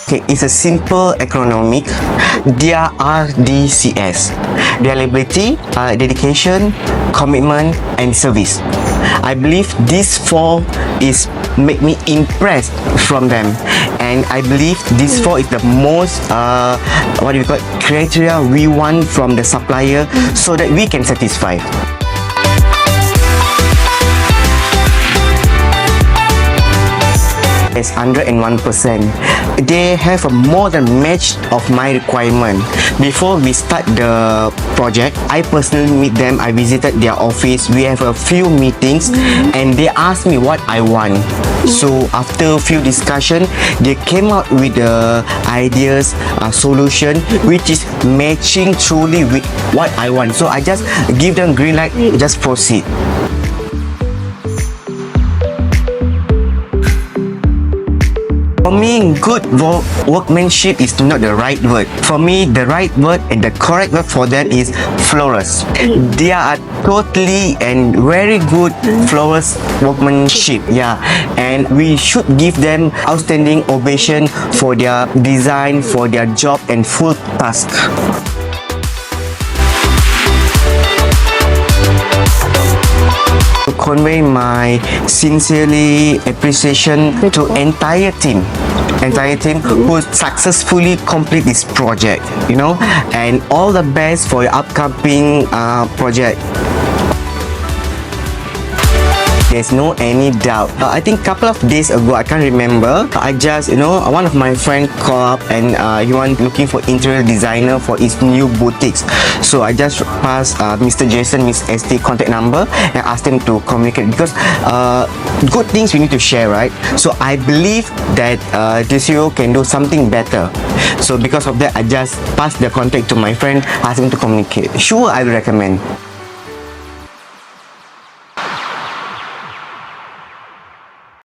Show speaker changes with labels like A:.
A: Okay, it's a simple acronymic. Dia RDCS. Reliability, dedication, commitment, and service. I believe these four is make me impressed from them, and I believe these four is the most criteria we want from the supplier so that we can satisfy. It's 101%. They have a more than match of my requirement. Before we start the project, I personally meet them. I visited their office. We have a few meetings, and they asked me what I want. So after a few discussion, they came out with the ideas, solution which is matching truly with what I want. So I just give them green light. Just proceed. For me, good workmanship is not the right word. For me, the right word and the correct word for them is flawless. They are totally and very good flawless workmanship. Yeah, and we should give them outstanding ovation for their design, for their job and full task. To convey my sincerely appreciation to entire team who successfully complete this project, and all the best for your upcoming project. There's no any doubt. I think a couple of days ago, I can't remember, I just, one of my friends called up and he was looking for interior designer for his new boutiques. So I just passed Mr. Jason, Miss ST contact number and asked him to communicate, because good things we need to share, right? So I believe that DCO can do something better. So because of that, I just passed the contact to my friend, asked him to communicate. Sure, I will recommend.